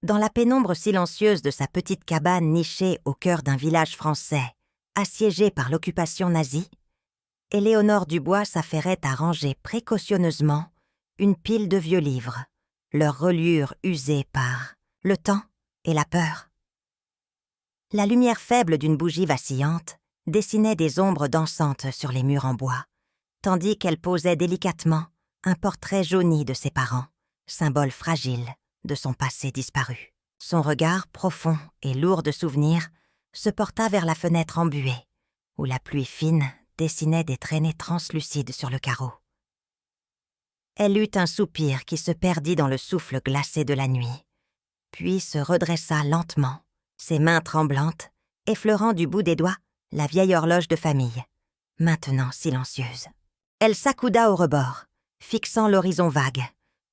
Dans la pénombre silencieuse de sa petite cabane nichée au cœur d'un village français, assiégé par l'occupation nazie, Éléonore Dubois s'affairait à ranger précautionneusement une pile de vieux livres, leurs reliures usées par le temps et la peur. La lumière faible d'une bougie vacillante dessinait des ombres dansantes sur les murs en bois, tandis qu'elle posait délicatement un portrait jauni de ses parents, symbole fragile de son passé disparu. Son regard profond et lourd de souvenirs se porta vers la fenêtre embuée, où la pluie fine dessinait des traînées translucides sur le carreau. Elle eut un soupir qui se perdit dans le souffle glacé de la nuit, puis se redressa lentement, ses mains tremblantes, effleurant du bout des doigts la vieille horloge de famille, maintenant silencieuse. Elle s'accouda au rebord, fixant l'horizon vague,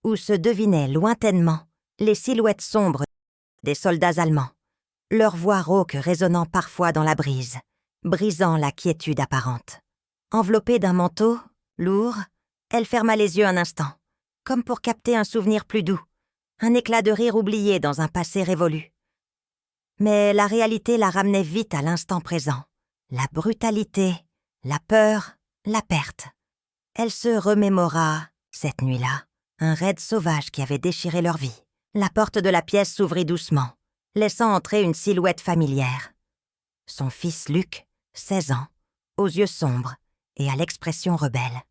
où se devinaient lointainement les silhouettes sombres des soldats allemands, leurs voix rauques résonnant parfois dans la brise, brisant la quiétude apparente. Enveloppée d'un manteau, lourd, elle ferma les yeux un instant, comme pour capter un souvenir plus doux, un éclat de rire oublié dans un passé révolu. Mais la réalité la ramenait vite à l'instant présent. La brutalité, la peur, la perte. Elle se remémora, cette nuit-là, un raid sauvage qui avait déchiré leur vie. La porte de la pièce s'ouvrit doucement, laissant entrer une silhouette familière. Son fils Luc, 16 ans, aux yeux sombres et à l'expression rebelle.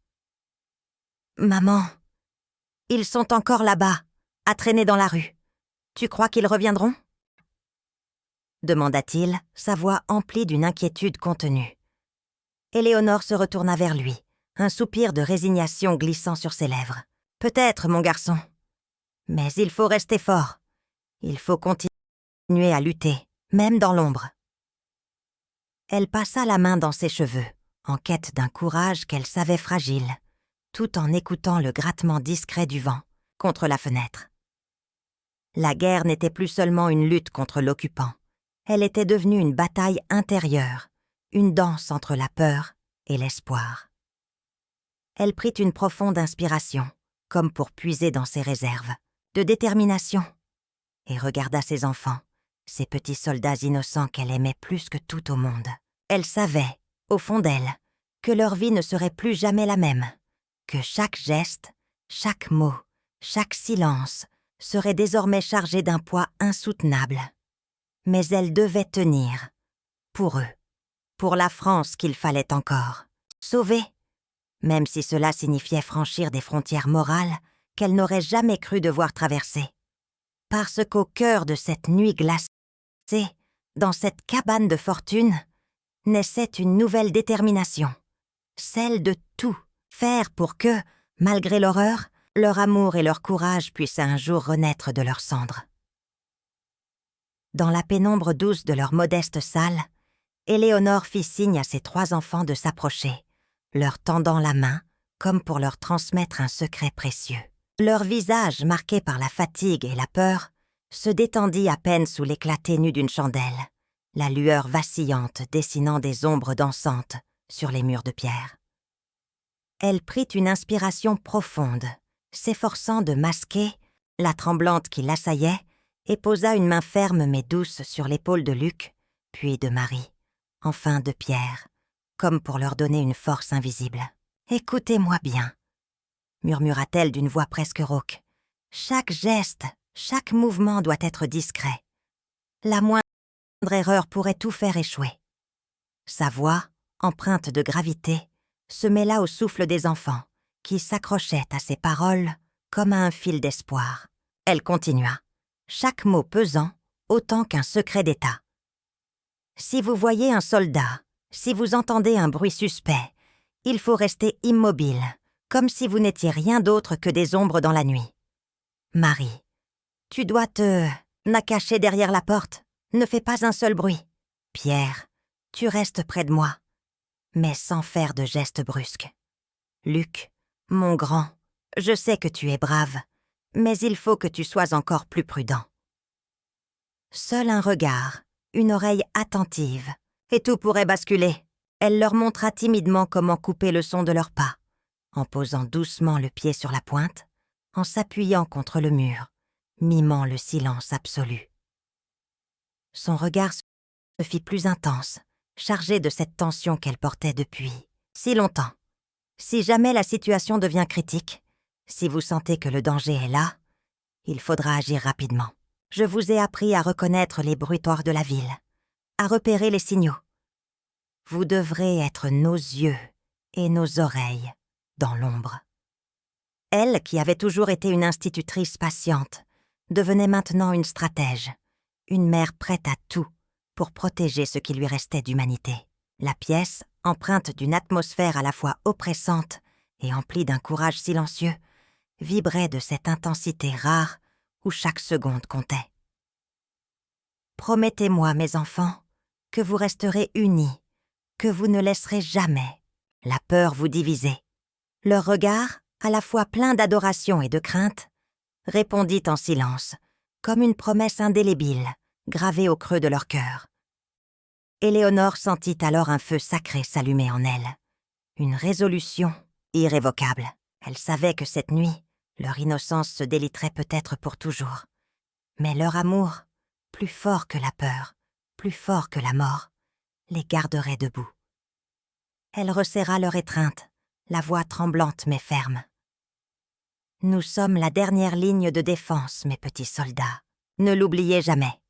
« Maman, ils sont encore là-bas, à traîner dans la rue. Tu crois qu'ils reviendront ?» demanda-t-il, sa voix emplie d'une inquiétude contenue. Éléonore se retourna vers lui, un soupir de résignation glissant sur ses lèvres. « Peut-être, mon garçon. Mais il faut rester fort. Il faut continuer à lutter, même dans l'ombre. » Elle passa la main dans ses cheveux, en quête d'un courage qu'elle savait fragile, tout en écoutant le grattement discret du vent contre la fenêtre. La guerre n'était plus seulement une lutte contre l'occupant. Elle était devenue une bataille intérieure, une danse entre la peur et l'espoir. Elle prit une profonde inspiration, comme pour puiser dans ses réserves, de détermination, et regarda ses enfants, ces petits soldats innocents qu'elle aimait plus que tout au monde. Elle savait, au fond d'elle, que leur vie ne serait plus jamais la même, que chaque geste, chaque mot, chaque silence serait désormais chargé d'un poids insoutenable. Mais elle devait tenir, pour eux, pour la France qu'il fallait encore, sauver, même si cela signifiait franchir des frontières morales qu'elle n'aurait jamais cru devoir traverser. Parce qu'au cœur de cette nuit glacée, dans cette cabane de fortune, naissait une nouvelle détermination, celle de tout faire pour que, malgré l'horreur, leur amour et leur courage puissent un jour renaître de leurs cendres. Dans la pénombre douce de leur modeste salle, Éléonore fit signe à ses 3 enfants de s'approcher, leur tendant la main comme pour leur transmettre un secret précieux. Leur visage, marqué par la fatigue et la peur, se détendit à peine sous l'éclat ténu d'une chandelle, la lueur vacillante dessinant des ombres dansantes sur les murs de pierre. Elle prit une inspiration profonde, s'efforçant de masquer la tremblante qui l'assaillait, et posa une main ferme mais douce sur l'épaule de Luc, puis de Marie, enfin de Pierre, comme pour leur donner une force invisible. « Écoutez-moi bien », murmura-t-elle d'une voix presque rauque. « Chaque geste, chaque mouvement doit être discret. La moindre erreur pourrait tout faire échouer. » Sa voix, empreinte de gravité, se mêla au souffle des enfants, qui s'accrochaient à ses paroles comme à un fil d'espoir. Elle continua, chaque mot pesant autant qu'un secret d'État. « Si vous voyez un soldat, si vous entendez un bruit suspect, il faut rester immobile, comme si vous n'étiez rien d'autre que des ombres dans la nuit. Marie, tu dois te cacher derrière la porte, ne fais pas un seul bruit. Pierre, tu restes près de moi, mais sans faire de gestes brusques. Luc, mon grand, je sais que tu es brave, mais il faut que tu sois encore plus prudent. » Seul un regard, une oreille attentive, et tout pourrait basculer. Elle leur montra timidement comment couper le son de leurs pas, en posant doucement le pied sur la pointe, en s'appuyant contre le mur, mimant le silence absolu. Son regard se fit plus intense, chargé de cette tension qu'elle portait depuis si longtemps. Si jamais la situation devient critique, si vous sentez que le danger est là, il faudra agir rapidement. Je vous ai appris à reconnaître les bruitoirs de la ville, à repérer les signaux. Vous devrez être nos yeux et nos oreilles dans l'ombre. Elle, qui avait toujours été une institutrice patiente, devenait maintenant une stratège, une mère prête à tout pour protéger ce qui lui restait d'humanité. La pièce, empreinte d'une atmosphère à la fois oppressante et emplie d'un courage silencieux, vibrait de cette intensité rare où chaque seconde comptait. Promettez-moi, mes enfants, que vous resterez unis, que vous ne laisserez jamais la peur vous diviser. Leur regard, à la fois plein d'adoration et de crainte, répondit en silence, comme une promesse indélébile, gravée au creux de leur cœur. Éléonore sentit alors un feu sacré s'allumer en elle, une résolution irrévocable. Elle savait que cette nuit, leur innocence se déliterait peut-être pour toujours. Mais leur amour, plus fort que la peur, plus fort que la mort, les garderait debout. Elle resserra leur étreinte, la voix tremblante mais ferme. « Nous sommes la dernière ligne de défense, mes petits soldats. Ne l'oubliez jamais. »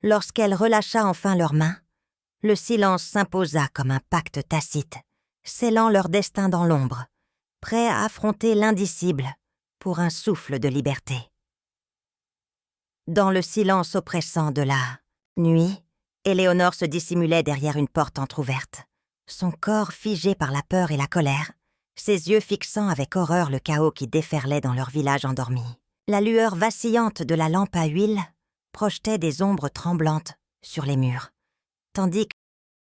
Lorsqu'elle relâcha enfin leurs mains, le silence s'imposa comme un pacte tacite, scellant leur destin dans l'ombre, prêt à affronter l'indicible pour un souffle de liberté. Dans le silence oppressant de la nuit, Éléonore se dissimulait derrière une porte entr'ouverte, son corps figé par la peur et la colère, ses yeux fixant avec horreur le chaos qui déferlait dans leur village endormi. La lueur vacillante de la lampe à huile projetait des ombres tremblantes sur les murs, tandis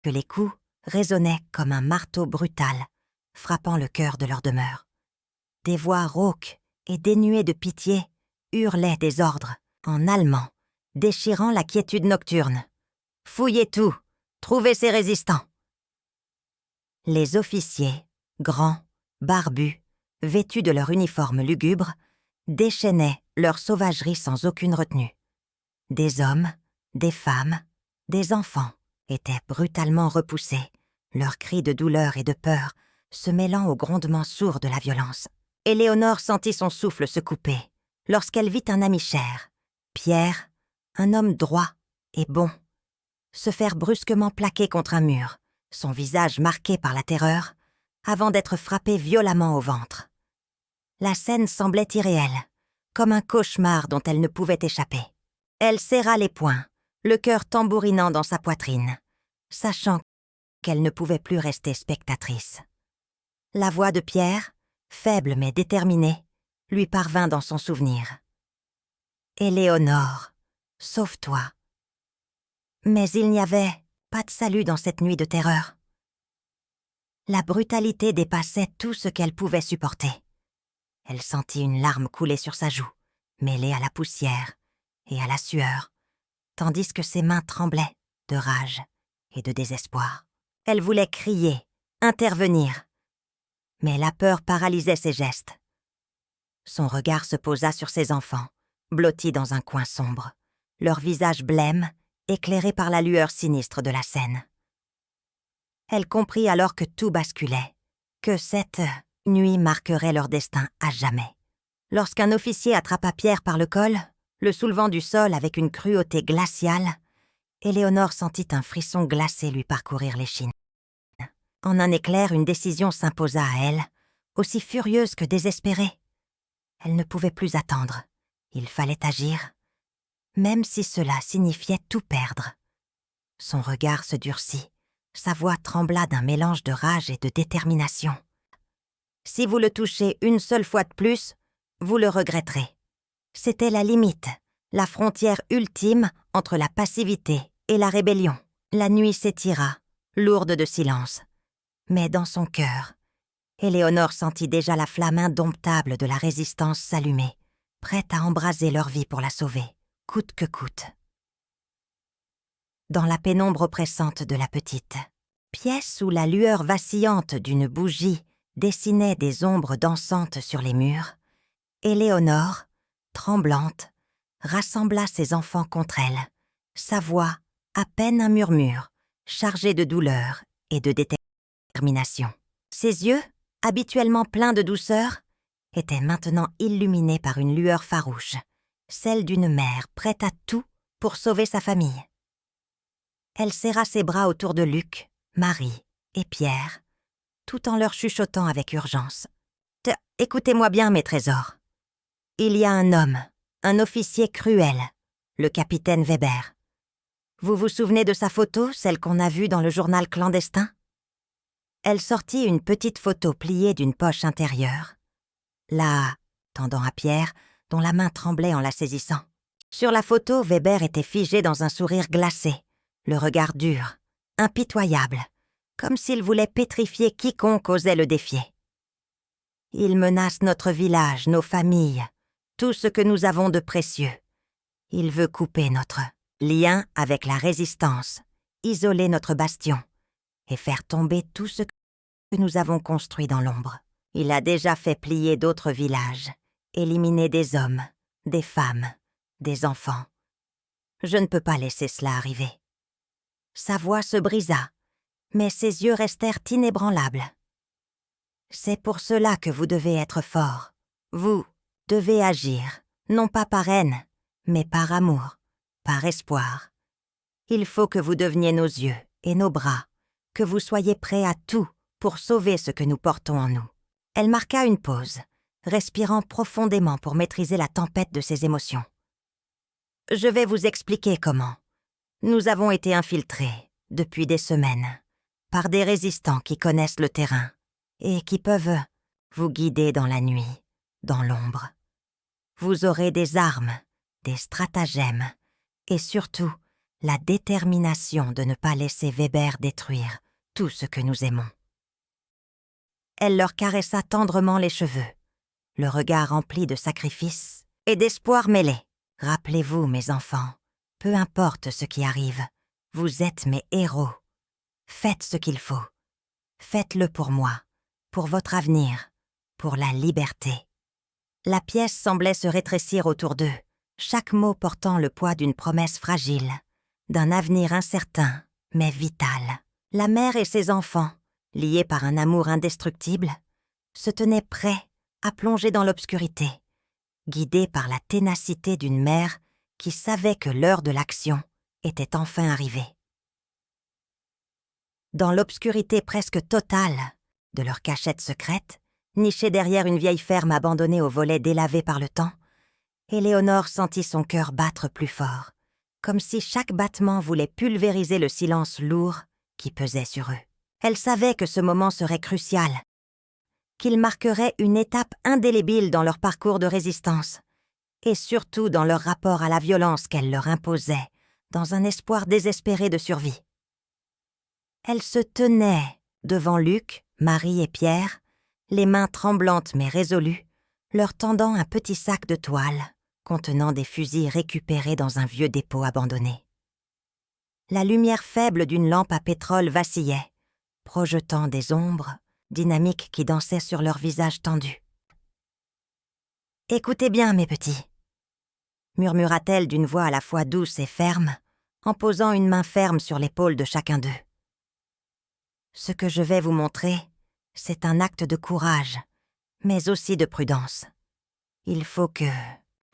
que les coups résonnaient comme un marteau brutal, frappant le cœur de leur demeure. Des voix rauques et dénuées de pitié hurlaient des ordres, en allemand, déchirant la quiétude nocturne. « Fouillez tout, trouvez ces résistants !» Les officiers, grands, barbus, vêtus de leur uniforme lugubre, déchaînaient leur sauvagerie sans aucune retenue. Des hommes, des femmes, des enfants étaient brutalement repoussés, leurs cris de douleur et de peur se mêlant au grondement sourd de la violence. Éléonore sentit son souffle se couper lorsqu'elle vit un ami cher, Pierre, un homme droit et bon, se faire brusquement plaquer contre un mur, son visage marqué par la terreur, avant d'être frappé violemment au ventre. La scène semblait irréelle, comme un cauchemar dont elle ne pouvait échapper. Elle serra les poings, le cœur tambourinant dans sa poitrine, sachant qu'elle ne pouvait plus rester spectatrice. La voix de Pierre, faible mais déterminée, lui parvint dans son souvenir. « Éléonore, sauve-toi. » Mais il n'y avait pas de salut dans cette nuit de terreur. La brutalité dépassait tout ce qu'elle pouvait supporter. Elle sentit une larme couler sur sa joue, mêlée à la poussière et à la sueur, tandis que ses mains tremblaient de rage et de désespoir. Elle voulait crier, intervenir, mais la peur paralysait ses gestes. Son regard se posa sur ses enfants, blottis dans un coin sombre, leur visage blême, éclairé par la lueur sinistre de la scène. Elle comprit alors que tout basculait, que cette nuit marquerait leur destin à jamais. Lorsqu'un officier attrapa Pierre par le col, le soulevant du sol avec une cruauté glaciale, Éléonore sentit un frisson glacé lui parcourir l'échine. En un éclair, une décision s'imposa à elle, aussi furieuse que désespérée. Elle ne pouvait plus attendre. Il fallait agir, même si cela signifiait tout perdre. Son regard se durcit, sa voix trembla d'un mélange de rage et de détermination. « Si vous le touchez une seule fois de plus, vous le regretterez. » C'était la limite, la frontière ultime entre la passivité et la rébellion. La nuit s'étira, lourde de silence. Mais dans son cœur, Éléonore sentit déjà la flamme indomptable de la résistance s'allumer, prête à embraser leur vie pour la sauver, coûte que coûte. Dans la pénombre oppressante de la petite pièce où la lueur vacillante d'une bougie dessinait des ombres dansantes sur les murs, Éléonore, tremblante, rassembla ses enfants contre elle, sa voix à peine un murmure, chargée de douleur et de détermination. Ses yeux, habituellement pleins de douceur, étaient maintenant illuminés par une lueur farouche, celle d'une mère prête à tout pour sauver sa famille. Elle serra ses bras autour de Luc, Marie et Pierre, tout en leur chuchotant avec urgence. « Écoutez-moi bien, mes trésors. Il y a un homme, un officier cruel, le capitaine Weber. Vous vous souvenez de sa photo, celle qu'on a vue dans le journal clandestin ?» Elle sortit une petite photo pliée d'une poche intérieure. Là, tendant à Pierre, dont la main tremblait en la saisissant. Sur la photo, Weber était figé dans un sourire glacé, le regard dur, impitoyable, comme s'il voulait pétrifier quiconque osait le défier. « Il menace notre village, nos familles, tout ce que nous avons de précieux. Il veut couper notre lien avec la résistance, isoler notre bastion et faire tomber tout ce que nous avons construit dans l'ombre. Il a déjà fait plier d'autres villages, éliminer des hommes, des femmes, des enfants. Je ne peux pas laisser cela arriver. » Sa voix se brisa, mais ses yeux restèrent inébranlables. « C'est pour cela que vous devez être fort. Vous devez agir, non pas par haine, mais par amour, par espoir. Il faut que vous deveniez nos yeux et nos bras, que vous soyez prêts à tout pour sauver ce que nous portons en nous. » Elle marqua une pause, respirant profondément pour maîtriser la tempête de ses émotions. « Je vais vous expliquer comment. Nous avons été infiltrés, depuis des semaines, par des résistants qui connaissent le terrain et qui peuvent vous guider dans la nuit, dans l'ombre. Vous aurez des armes, des stratagèmes et surtout la détermination de ne pas laisser Weber détruire tout ce que nous aimons. » Elle leur caressa tendrement les cheveux, le regard rempli de sacrifice et d'espoir mêlé. « Rappelez-vous, mes enfants, peu importe ce qui arrive, vous êtes mes héros. Faites ce qu'il faut. Faites-le pour moi, pour votre avenir, pour la liberté. » La pièce semblait se rétrécir autour d'eux, chaque mot portant le poids d'une promesse fragile, d'un avenir incertain, mais vital. La mère et ses enfants, liés par un amour indestructible, se tenaient prêts à plonger dans l'obscurité, guidés par la ténacité d'une mère qui savait que l'heure de l'action était enfin arrivée. Dans l'obscurité presque totale de leur cachette secrète, nichée derrière une vieille ferme abandonnée aux volets délavés par le temps, Éléonore sentit son cœur battre plus fort, comme si chaque battement voulait pulvériser le silence lourd qui pesait sur eux. Elle savait que ce moment serait crucial, qu'il marquerait une étape indélébile dans leur parcours de résistance, et surtout dans leur rapport à la violence qu'elle leur imposait, dans un espoir désespéré de survie. Elle se tenait devant Luc, Marie et Pierre, les mains tremblantes mais résolues, leur tendant un petit sac de toile contenant des fusils récupérés dans un vieux dépôt abandonné. La lumière faible d'une lampe à pétrole vacillait, projetant des ombres dynamiques qui dansaient sur leurs visages tendus. « Écoutez bien, mes petits, » murmura-t-elle d'une voix à la fois douce et ferme, en posant une main ferme sur l'épaule de chacun d'eux. « Ce que je vais vous montrer, c'est un acte de courage, mais aussi de prudence. Il faut que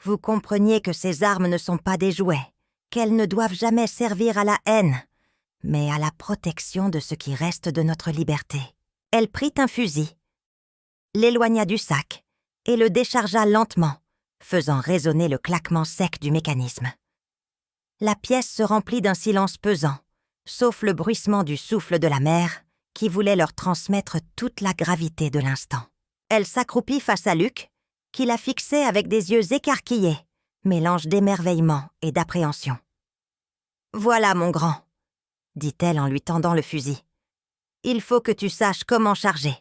vous compreniez que ces armes ne sont pas des jouets, qu'elles ne doivent jamais servir à la haine, mais à la protection de ce qui reste de notre liberté. » Elle prit un fusil, l'éloigna du sac et le déchargea lentement, faisant résonner le claquement sec du mécanisme. La pièce se remplit d'un silence pesant, sauf le bruissement du souffle de la mer qui voulait leur transmettre toute la gravité de l'instant. Elle s'accroupit face à Luc, qui la fixait avec des yeux écarquillés, mélange d'émerveillement et d'appréhension. « Voilà, mon grand, » dit-elle en lui tendant le fusil. « Il faut que tu saches comment charger. »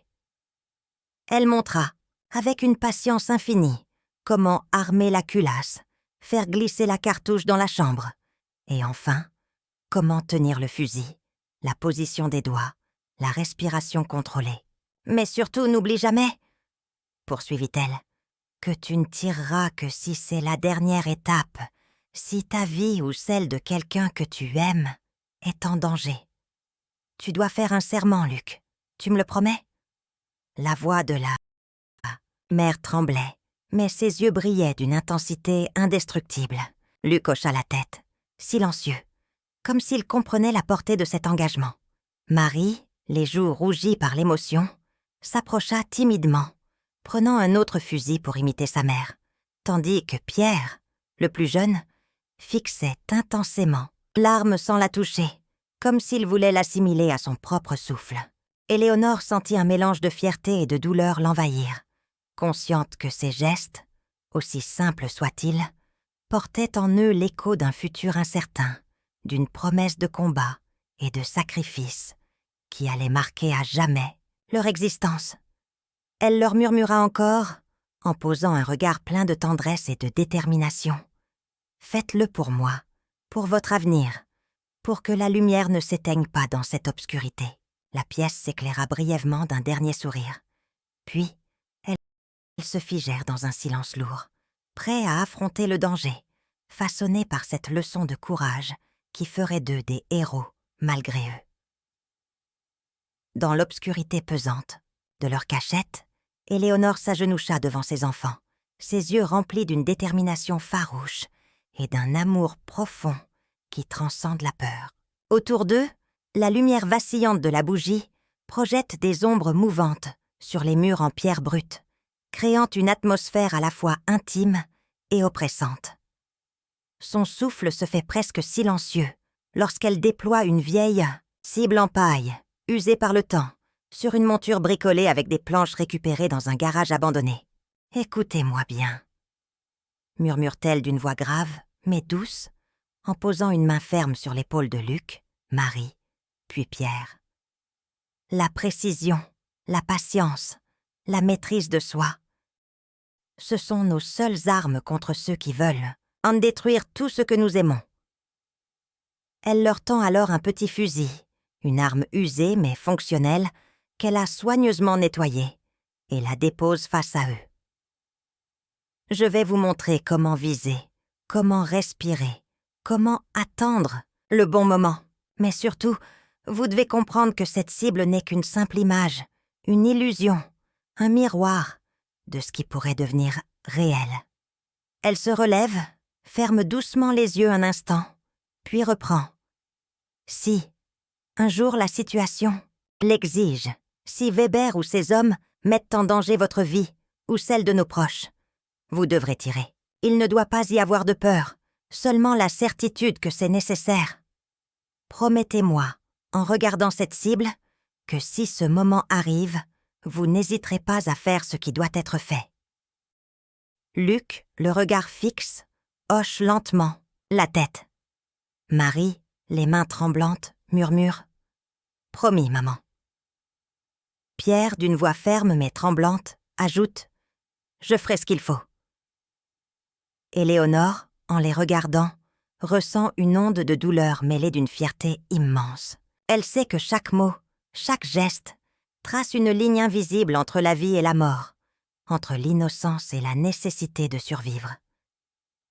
Elle montra, avec une patience infinie, comment armer la culasse, faire glisser la cartouche dans la chambre, et enfin, comment tenir le fusil, la position des doigts, la respiration contrôlée. « Mais surtout, n'oublie jamais, » poursuivit-elle, « que tu ne tireras que si c'est la dernière étape Si ta vie ou celle de quelqu'un que tu aimes est en danger, tu dois faire un serment, Luc. Tu me le promets? La voix de la mère tremblait, mais ses yeux brillaient d'une intensité indestructible. Luc hocha la tête, silencieux, comme s'il comprenait la portée de cet engagement. Marie, les joues rougies par l'émotion, s'approcha timidement, prenant un autre fusil pour imiter sa mère, tandis que Pierre, le plus jeune, fixait intensément l'arme sans la toucher, comme s'il voulait l'assimiler à son propre souffle. Éléonore sentit un mélange de fierté et de douleur l'envahir, consciente que ses gestes, aussi simples soient-ils, portaient en eux l'écho d'un futur incertain, d'une promesse de combat et de sacrifice qui allait marquer à jamais leur existence. Elle leur murmura encore, en posant un regard plein de tendresse et de détermination. « Faites-le pour moi, pour votre avenir, pour que la lumière ne s'éteigne pas dans cette obscurité. » La pièce s'éclaira brièvement d'un dernier sourire. Puis, elles se figèrent dans un silence lourd, prêts à affronter le danger, façonnés par cette leçon de courage qui ferait d'eux des héros malgré eux. Dans l'obscurité pesante de leur cachette, Éléonore s'agenoucha devant ses enfants, ses yeux remplis d'une détermination farouche et d'un amour profond qui transcende la peur. Autour d'eux, la lumière vacillante de la bougie projette des ombres mouvantes sur les murs en pierre brute, créant une atmosphère à la fois intime et oppressante. Son souffle se fait presque silencieux lorsqu'elle déploie une vieille cible en paille, usée par le temps, sur une monture bricolée avec des planches récupérées dans un garage abandonné. « Écoutez-moi bien », murmure-t-elle d'une voix grave, mais douce, en posant une main ferme sur l'épaule de Luc, Marie, puis Pierre. La précision, la patience, la maîtrise de soi, ce sont nos seules armes contre ceux qui veulent en détruire tout ce que nous aimons. Elle leur tend alors un petit fusil, une arme usée mais fonctionnelle, qu'elle a soigneusement nettoyée, et la dépose face à eux. Je vais vous montrer comment viser, comment respirer, comment attendre le bon moment. Mais surtout, vous devez comprendre que cette cible n'est qu'une simple image, une illusion, un miroir de ce qui pourrait devenir réel. Elle se relève, ferme doucement les yeux un instant, puis reprend. Si, un jour la situation l'exige, si Weber ou ses hommes mettent en danger votre vie ou celle de nos proches, vous devrez tirer. Il ne doit pas y avoir de peur, seulement la certitude que c'est nécessaire. Promettez-moi, en regardant cette cible, que si ce moment arrive, vous n'hésiterez pas à faire ce qui doit être fait. Luc, le regard fixe, hoche lentement la tête. Marie, les mains tremblantes, murmure « Promis, maman ». Pierre, d'une voix ferme mais tremblante, ajoute « Je ferai ce qu'il faut ». Éléonore, en les regardant, ressent une onde de douleur mêlée d'une fierté immense. Elle sait que chaque mot, chaque geste, trace une ligne invisible entre la vie et la mort, entre l'innocence et la nécessité de survivre.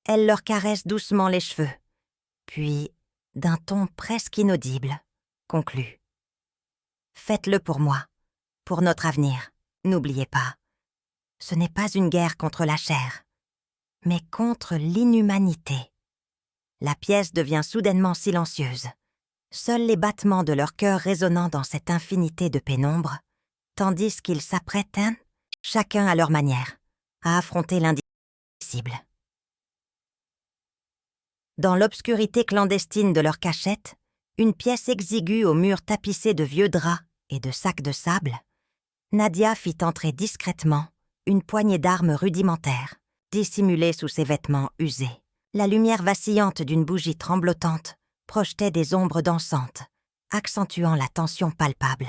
Elle leur caresse doucement les cheveux, puis, d'un ton presque inaudible, conclut. « Faites-le pour moi, pour notre avenir, n'oubliez pas. Ce n'est pas une guerre contre la chair, mais contre l'inhumanité. » La pièce devient soudainement silencieuse. Seuls les battements de leur cœur résonnant dans cette infinité de pénombre, tandis qu'ils s'apprêtent, chacun à leur manière, à affronter l'indicible. Dans l'obscurité clandestine de leur cachette, une pièce exiguë aux murs tapissés de vieux draps et de sacs de sable, Nadia fit entrer discrètement une poignée d'armes rudimentaires, dissimulées sous ses vêtements usés. La lumière vacillante d'une bougie tremblotante projetait des ombres dansantes, accentuant la tension palpable.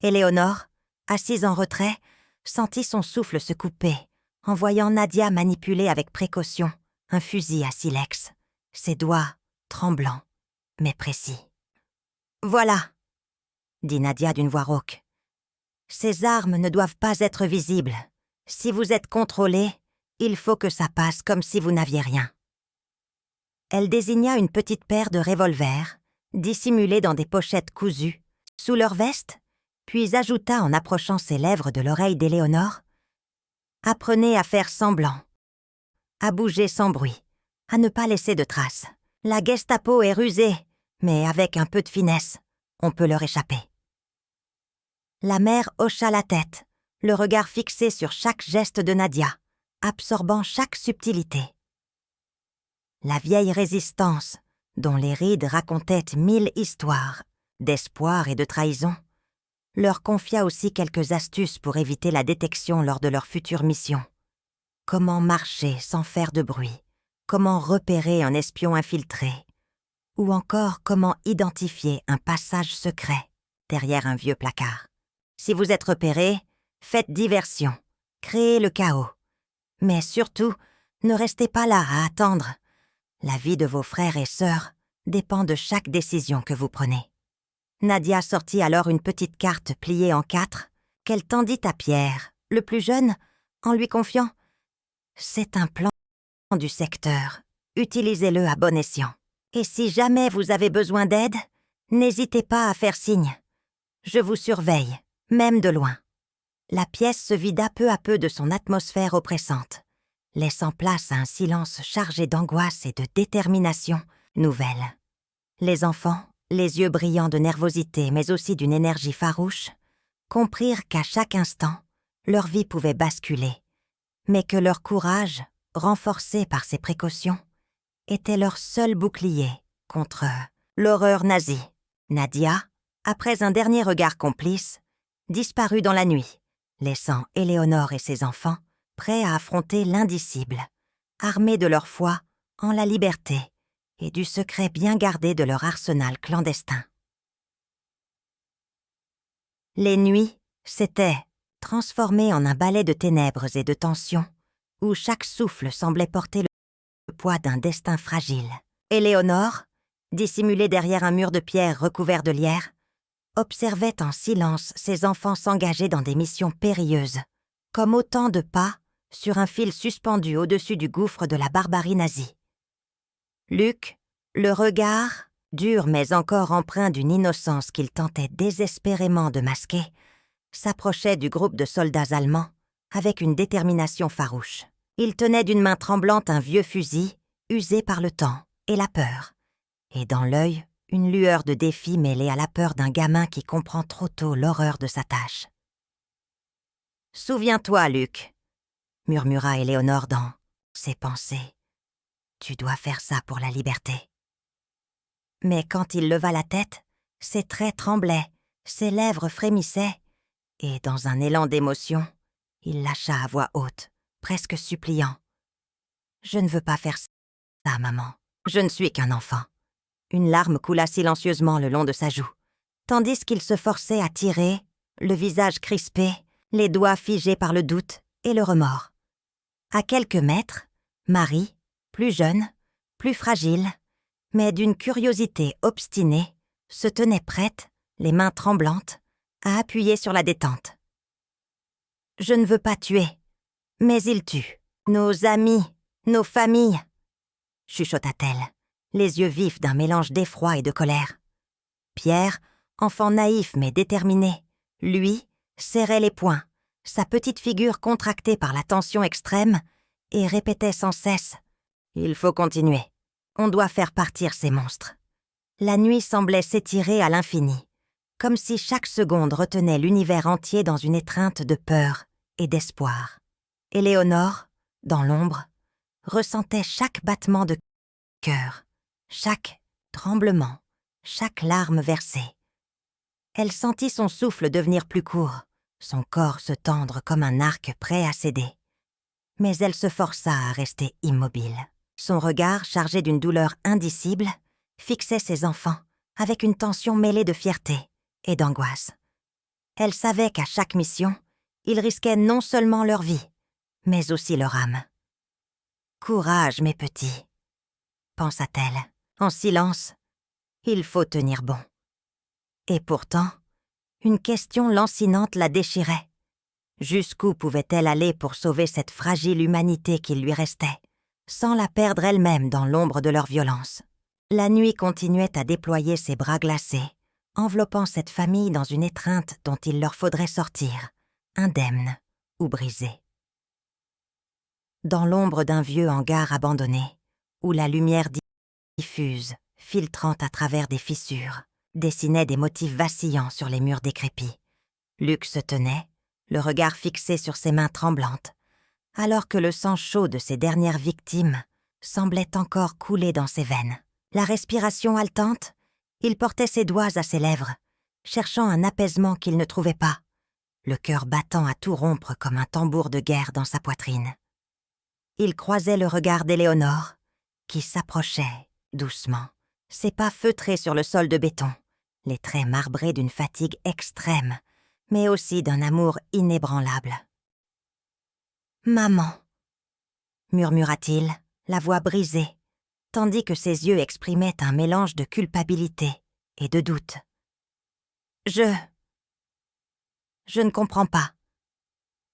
Éléonore, assise en retrait, sentit son souffle se couper en voyant Nadia manipuler avec précaution un fusil à silex, ses doigts tremblants, mais précis. « Voilà !» dit Nadia d'une voix rauque. « Ces armes ne doivent pas être visibles. Si vous êtes contrôlé, il faut que ça passe comme si vous n'aviez rien. » Elle désigna une petite paire de revolvers, dissimulés dans des pochettes cousues, sous leur veste, puis ajouta en approchant ses lèvres de l'oreille d'Éléonore: « Apprenez à faire semblant, à bouger sans bruit, à ne pas laisser de traces. La Gestapo est rusée, mais avec un peu de finesse, on peut leur échapper. » La mère hocha la tête, le regard fixé sur chaque geste de Nadia, absorbant chaque subtilité. La vieille résistance, dont les rides racontaient 1000 histoires, d'espoir et de trahison, leur confia aussi quelques astuces pour éviter la détection lors de leur future mission. Comment marcher sans faire de bruit, comment repérer un espion infiltré, ou encore comment identifier un passage secret derrière un vieux placard. Si vous êtes repéré, faites diversion, créez le chaos. Mais surtout, ne restez pas là à attendre. La vie de vos frères et sœurs dépend de chaque décision que vous prenez. Nadia sortit alors une petite carte pliée en 4 qu'elle tendit à Pierre, le plus jeune, en lui confiant « C'est un plan du secteur, utilisez-le à bon escient. Et si jamais vous avez besoin d'aide, n'hésitez pas à faire signe. Je vous surveille, même de loin. » La pièce se vida peu à peu de son atmosphère oppressante, laissant place à un silence chargé d'angoisse et de détermination nouvelle. Les enfants, les yeux brillants de nervosité mais aussi d'une énergie farouche, comprirent qu'à chaque instant, leur vie pouvait basculer, mais que leur courage, renforcé par ces précautions, était leur seul bouclier contre l'horreur nazie. Nadia, après un dernier regard complice, disparut dans la nuit, laissant Éléonore et ses enfants prêts à affronter l'indicible, armés de leur foi en la liberté et du secret bien gardé de leur arsenal clandestin. Les nuits s'étaient transformées en un balai de ténèbres et de tensions, où chaque souffle semblait porter le poids d'un destin fragile. Éléonore, dissimulée derrière un mur de pierre recouvert de lierre, observait en silence ses enfants s'engager dans des missions périlleuses, comme autant de pas sur un fil suspendu au-dessus du gouffre de la barbarie nazie. Luc, le regard, dur mais encore empreint d'une innocence qu'il tentait désespérément de masquer, s'approchait du groupe de soldats allemands avec une détermination farouche. Il tenait d'une main tremblante un vieux fusil, usé par le temps et la peur, et dans l'œil, une lueur de défi mêlée à la peur d'un gamin qui comprend trop tôt l'horreur de sa tâche. « Souviens-toi, Luc, » murmura Éléonore dans ses pensées. « Tu dois faire ça pour la liberté. » Mais quand il leva la tête, ses traits tremblaient, ses lèvres frémissaient, et dans un élan d'émotion, il lâcha à voix haute, presque suppliant. « Je ne veux pas faire ça, maman. Je ne suis qu'un enfant. » Une larme coula silencieusement le long de sa joue, tandis qu'il se forçait à tirer, le visage crispé, les doigts figés par le doute et le remords. À quelques mètres, Marie, plus jeune, plus fragile, mais d'une curiosité obstinée, se tenait prête, les mains tremblantes, à appuyer sur la détente. « Je ne veux pas tuer, mais il tue. Nos amis, nos familles, » chuchota-t-elle, les yeux vifs d'un mélange d'effroi et de colère. Pierre, enfant naïf mais déterminé, lui, serrait les poings, sa petite figure contractée par la tension extrême, et répétait sans cesse « Il faut continuer. On doit faire partir ces monstres. » La nuit semblait s'étirer à l'infini, comme si chaque seconde retenait l'univers entier dans une étreinte de peur et d'espoir. Éléonore, dans l'ombre, ressentait chaque battement de cœur, chaque tremblement, chaque larme versée. Elle sentit son souffle devenir plus court, son corps se tendre comme un arc prêt à céder. Mais elle se força à rester immobile. Son regard, chargé d'une douleur indicible, fixait ses enfants avec une tension mêlée de fierté et d'angoisse. Elle savait qu'à chaque mission, ils risquaient non seulement leur vie, mais aussi leur âme. « Courage, mes petits », pensa-t-elle, en silence. Il faut tenir bon. Et pourtant, une question lancinante la déchirait. Jusqu'où pouvait-elle aller pour sauver cette fragile humanité qui lui restait, sans la perdre elle-même dans l'ombre de leur violence. La nuit continuait à déployer ses bras glacés, enveloppant cette famille dans une étreinte dont il leur faudrait sortir, indemne ou brisée. Dans l'ombre d'un vieux hangar abandonné, où la lumière diffuse, filtrant à travers des fissures, dessinait des motifs vacillants sur les murs décrépits, Luc se tenait, le regard fixé sur ses mains tremblantes, alors que le sang chaud de ses dernières victimes semblait encore couler dans ses veines. La respiration haletante, il portait ses doigts à ses lèvres, cherchant un apaisement qu'il ne trouvait pas, le cœur battant à tout rompre comme un tambour de guerre dans sa poitrine. Il croisait le regard d'Éléonore, qui s'approchait doucement, ses pas feutrés sur le sol de béton, les traits marbrés d'une fatigue extrême, mais aussi d'un amour inébranlable. « Maman !» murmura-t-il, la voix brisée, tandis que ses yeux exprimaient un mélange de culpabilité et de doute. « Je ne comprends pas.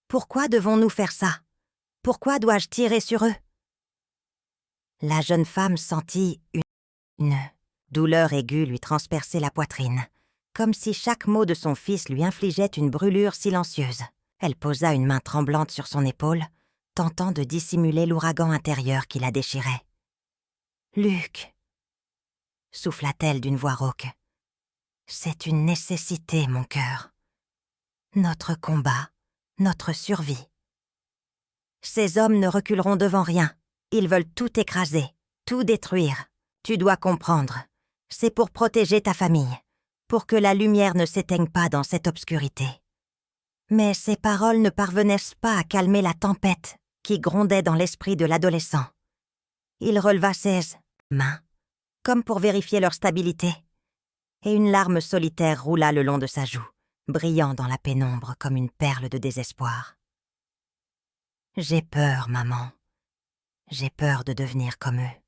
Pourquoi devons-nous faire ça? Pourquoi dois-je tirer sur eux ?» La jeune femme sentit une douleur aiguë lui transpercer la poitrine, comme si chaque mot de son fils lui infligeait une brûlure silencieuse. Elle posa une main tremblante sur son épaule, tentant de dissimuler l'ouragan intérieur qui la déchirait. « Luc !» souffla-t-elle d'une voix rauque. « C'est une nécessité, mon cœur. Notre combat, notre survie. Ces hommes ne reculeront devant rien. Ils veulent tout écraser, tout détruire. Tu dois comprendre. C'est pour protéger ta famille, pour que la lumière ne s'éteigne pas dans cette obscurité. » Mais ces paroles ne parvenaient pas à calmer la tempête qui grondait dans l'esprit de l'adolescent. Il releva ses mains, comme pour vérifier leur stabilité, et une larme solitaire roula le long de sa joue, brillant dans la pénombre comme une perle de désespoir. « J'ai peur, maman. J'ai peur de devenir comme eux.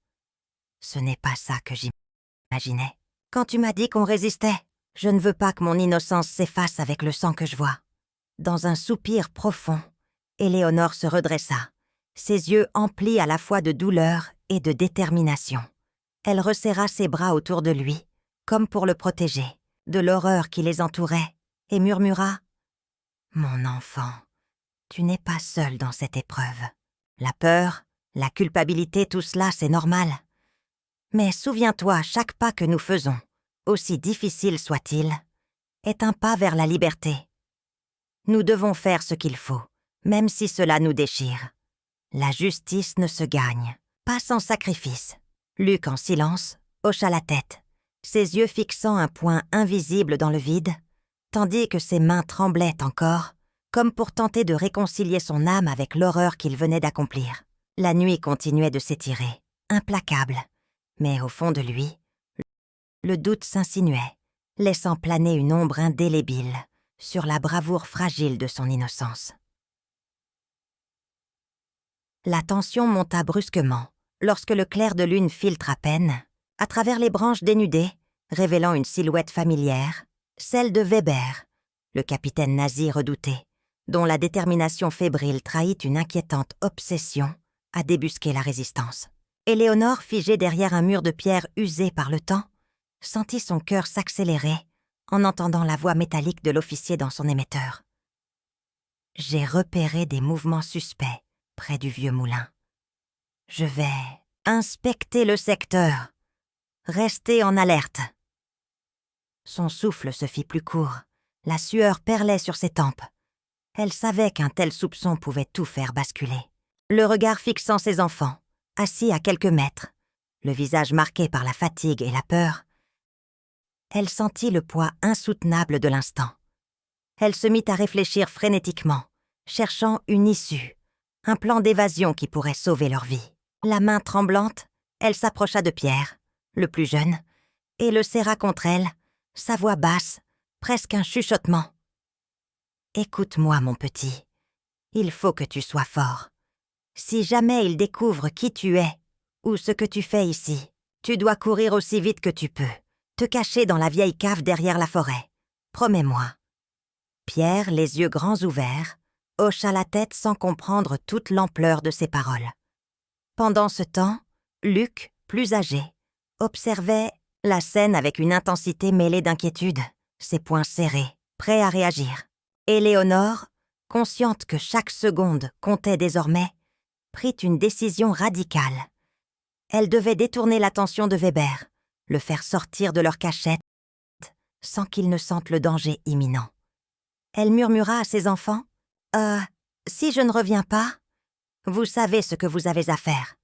Ce n'est pas ça que j'imaginais. Quand tu m'as dit qu'on résistait, je ne veux pas que mon innocence s'efface avec le sang que je vois. » Dans un soupir profond, Éléonore se redressa, ses yeux emplis à la fois de douleur et de détermination. Elle resserra ses bras autour de lui, comme pour le protéger, de l'horreur qui les entourait, et murmura « Mon enfant, tu n'es pas seul dans cette épreuve. La peur, la culpabilité, tout cela, c'est normal. Mais souviens-toi, chaque pas que nous faisons, aussi difficile soit-il, est un pas vers la liberté. Nous devons faire ce qu'il faut, même si cela nous déchire. La justice ne se gagne, pas sans sacrifice. » Luc, en silence, hocha la tête, ses yeux fixant un point invisible dans le vide, tandis que ses mains tremblaient encore, comme pour tenter de réconcilier son âme avec l'horreur qu'il venait d'accomplir. La nuit continuait de s'étirer, implacable, mais au fond de lui, le doute s'insinuait, laissant planer une ombre indélébile sur la bravoure fragile de son innocence. La tension monta brusquement, lorsque le clair de lune filtre à peine, à travers les branches dénudées, révélant une silhouette familière, celle de Weber, le capitaine nazi redouté, dont la détermination fébrile trahit une inquiétante obsession à débusquer la résistance. Éléonore, figée derrière un mur de pierre usé par le temps, sentit son cœur s'accélérer en entendant la voix métallique de l'officier dans son émetteur. « J'ai repéré des mouvements suspects près du vieux moulin. Je vais inspecter le secteur. Restez en alerte. » Son souffle se fit plus court, la sueur perlait sur ses tempes. Elle savait qu'un tel soupçon pouvait tout faire basculer. Le regard fixant ses enfants, assis à quelques mètres, le visage marqué par la fatigue et la peur, elle sentit le poids insoutenable de l'instant. Elle se mit à réfléchir frénétiquement, cherchant une issue, un plan d'évasion qui pourrait sauver leur vie. La main tremblante, elle s'approcha de Pierre, le plus jeune, et le serra contre elle, sa voix basse, presque un chuchotement. « Écoute-moi, mon petit. Il faut que tu sois fort. Si jamais il découvre qui tu es ou ce que tu fais ici, tu dois courir aussi vite que tu peux, te cacher dans la vieille cave derrière la forêt. Promets-moi. » Pierre, les yeux grands ouverts, hocha la tête sans comprendre toute l'ampleur de ses paroles. Pendant ce temps, Luc, plus âgé, observait la scène avec une intensité mêlée d'inquiétude, ses poings serrés, prêt à réagir. Éléonore, consciente que chaque seconde comptait désormais, prit une décision radicale. Elle devait détourner l'attention de Weber, le faire sortir de leur cachette, sans qu'ils ne sentent le danger imminent. Elle murmura à ses enfants, « Si je ne reviens pas, vous savez ce que vous avez à faire.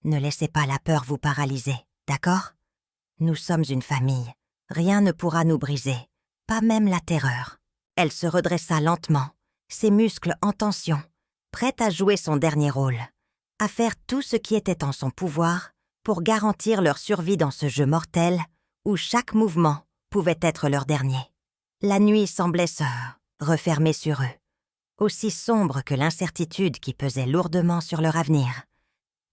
Ne laissez pas la peur vous paralyser, d'accord? Nous sommes une famille. Rien ne pourra nous briser, pas même la terreur. » Elle se redressa lentement, ses muscles en tension, prête à jouer son dernier rôle, à faire tout ce qui était en son pouvoir pour garantir leur survie dans ce jeu mortel où chaque mouvement pouvait être leur dernier. La nuit semblait se refermer sur eux, aussi sombre que l'incertitude qui pesait lourdement sur leur avenir,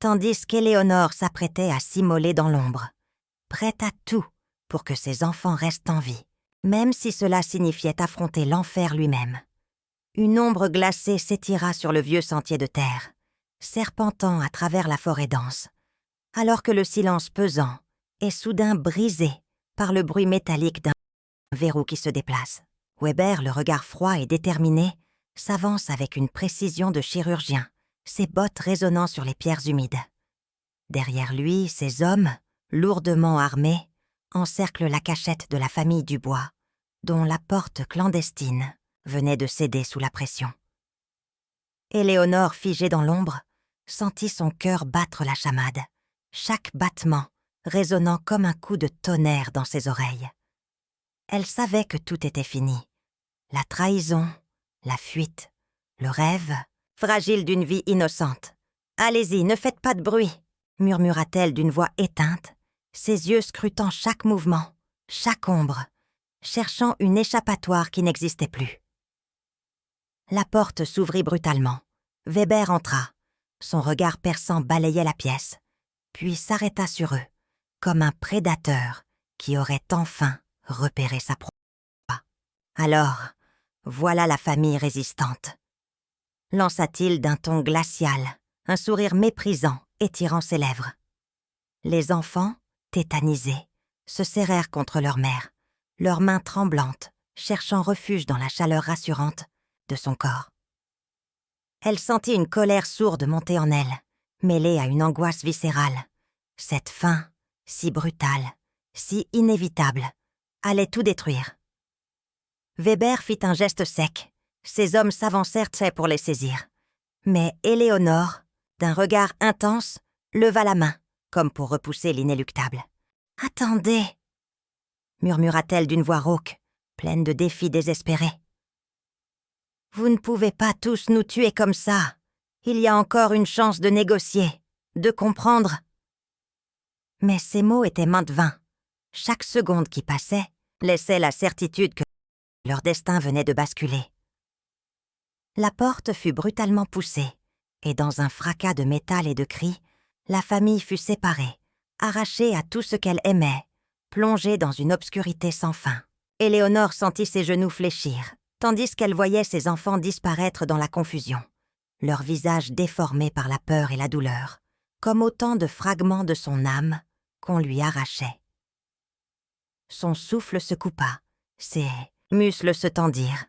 tandis qu'Éléonore s'apprêtait à s'immoler dans l'ombre, prête à tout pour que ses enfants restent en vie, même si cela signifiait affronter l'enfer lui-même. Une ombre glacée s'étira sur le vieux sentier de terre, serpentant à travers la forêt dense, alors que le silence pesant est soudain brisé par le bruit métallique d'un verrou qui se déplace. Weber, le regard froid et déterminé, s'avance avec une précision de chirurgien, ses bottes résonnant sur les pierres humides. Derrière lui, ses hommes, lourdement armés, encerclent la cachette de la famille Dubois, dont la porte clandestine venait de céder sous la pression. Éléonore, figée dans l'ombre, sentit son cœur battre la chamade, chaque battement résonnant comme un coup de tonnerre dans ses oreilles. Elle savait que tout était fini. La trahison, la fuite, le rêve, fragile d'une vie innocente. « Allez-y, ne faites pas de bruit !» murmura-t-elle d'une voix éteinte, ses yeux scrutant chaque mouvement, chaque ombre, cherchant une échappatoire qui n'existait plus. La porte s'ouvrit brutalement. Weber entra. Son regard perçant balayait la pièce, puis s'arrêta sur eux, comme un prédateur qui aurait enfin repéré sa proie. Alors, voilà la famille résistante, lança-t-il d'un ton glacial, un sourire méprisant étirant ses lèvres. Les enfants, tétanisés, se serrèrent contre leur mère, leurs mains tremblantes, cherchant refuge dans la chaleur rassurante de son corps. Elle sentit une colère sourde monter en elle, mêlée à une angoisse viscérale. Cette fin, si brutale, si inévitable, allait tout détruire. Weber fit un geste sec. Ses hommes s'avancèrent pour les saisir. Mais Éléonore, d'un regard intense, leva la main, comme pour repousser l'inéluctable. « Attendez !» murmura-t-elle d'une voix rauque, pleine de défis désespérés. « Vous ne pouvez pas tous nous tuer comme ça. Il y a encore une chance de négocier, de comprendre. » Mais ces mots étaient maintes vains. Chaque seconde qui passait laissait la certitude que leur destin venait de basculer. La porte fut brutalement poussée, et dans un fracas de métal et de cris, la famille fut séparée, arrachée à tout ce qu'elle aimait, plongée dans une obscurité sans fin. Éléonore sentit ses genoux fléchir, tandis qu'elle voyait ses enfants disparaître dans la confusion, leurs visages déformés par la peur et la douleur, comme autant de fragments de son âme qu'on lui arrachait. Son souffle se coupa, ses muscles se tendirent,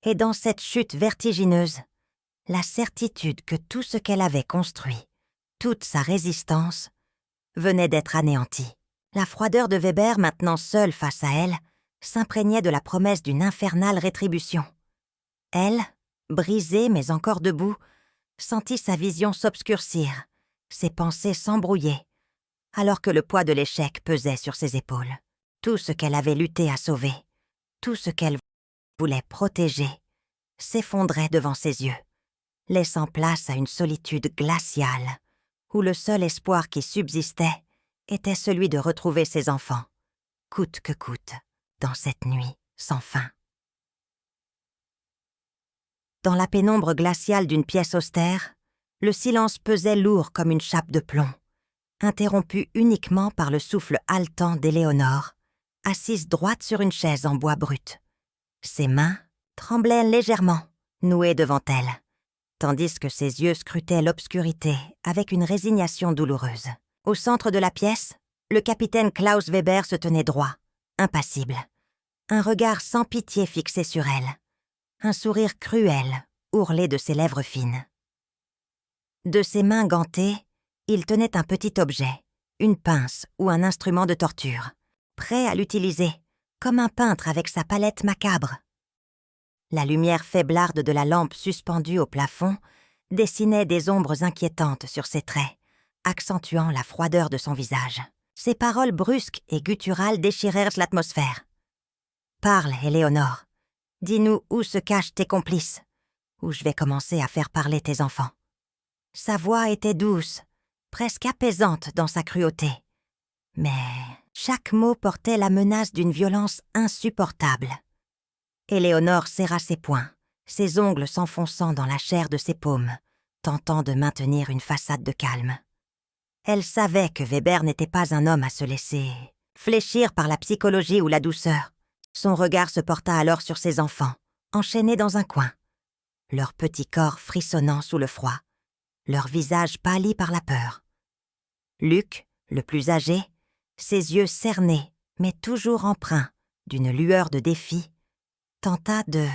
et dans cette chute vertigineuse, la certitude que tout ce qu'elle avait construit, toute sa résistance, venait d'être anéantie. La froideur de Weber, maintenant seule face à elle, s'imprégnait de la promesse d'une infernale rétribution. Elle, brisée mais encore debout, sentit sa vision s'obscurcir, ses pensées s'embrouiller, alors que le poids de l'échec pesait sur ses épaules. Tout ce qu'elle avait lutté à sauver, tout ce qu'elle voulait protéger, s'effondrait devant ses yeux, laissant place à une solitude glaciale, où le seul espoir qui subsistait était celui de retrouver ses enfants, coûte que coûte, dans cette nuit sans fin. Dans la pénombre glaciale d'une pièce austère, le silence pesait lourd comme une chape de plomb, interrompu uniquement par le souffle haletant d'Éléonore, assise droite sur une chaise en bois brut. Ses mains tremblaient légèrement, nouées devant elle, tandis que ses yeux scrutaient l'obscurité avec une résignation douloureuse. Au centre de la pièce, le capitaine Klaus Weber se tenait droit, impassible, un regard sans pitié fixé sur elle, un sourire cruel ourlé de ses lèvres fines. De ses mains gantées, il tenait un petit objet, une pince ou un instrument de torture, prêt à l'utiliser, comme un peintre avec sa palette macabre. La lumière faiblarde de la lampe suspendue au plafond dessinait des ombres inquiétantes sur ses traits, accentuant la froideur de son visage. Ses paroles brusques et gutturales déchirèrent l'atmosphère. « Parle, Éléonore. Dis-nous où se cachent tes complices, ou je vais commencer à faire parler tes enfants. » Sa voix était douce, presque apaisante dans sa cruauté. Mais chaque mot portait la menace d'une violence insupportable. Éléonore serra ses poings, ses ongles s'enfonçant dans la chair de ses paumes, tentant de maintenir une façade de calme. Elle savait que Weber n'était pas un homme à se laisser fléchir par la psychologie ou la douceur. Son regard se porta alors sur ses enfants, enchaînés dans un coin, leurs petits corps frissonnant sous le froid, leurs visages pâlis par la peur. Luc, le plus âgé, ses yeux cernés, mais toujours empreints d'une lueur de défi, tenta de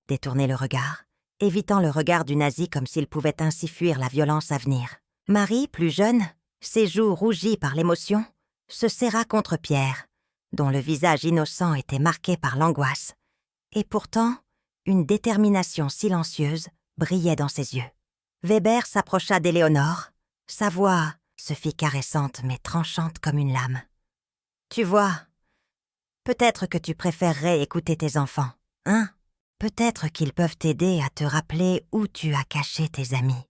détourner le regard, évitant le regard du nazi comme s'il pouvait ainsi fuir la violence à venir. Marie, plus jeune, ses joues rougies par l'émotion, se serra contre Pierre, dont le visage innocent était marqué par l'angoisse, et pourtant, une détermination silencieuse brillait dans ses yeux. Weber s'approcha d'Éléonore, sa voix se fit caressante mais tranchante comme une lame. « Tu vois, peut-être que tu préférerais écouter tes enfants, hein? Peut-être qu'ils peuvent t'aider à te rappeler où tu as caché tes amis. »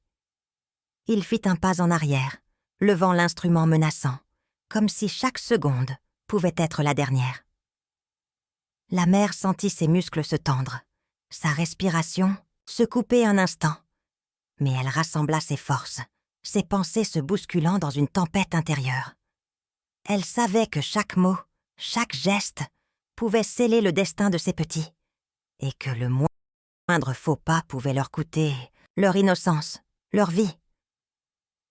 Il fit un pas en arrière, levant l'instrument menaçant, comme si chaque seconde pouvait être la dernière. La mère sentit ses muscles se tendre, sa respiration se couper un instant, mais elle rassembla ses forces, ses pensées se bousculant dans une tempête intérieure. Elle savait que chaque mot, chaque geste, pouvait sceller le destin de ses petits, et que le moindre faux pas pouvait leur coûter leur innocence, leur vie.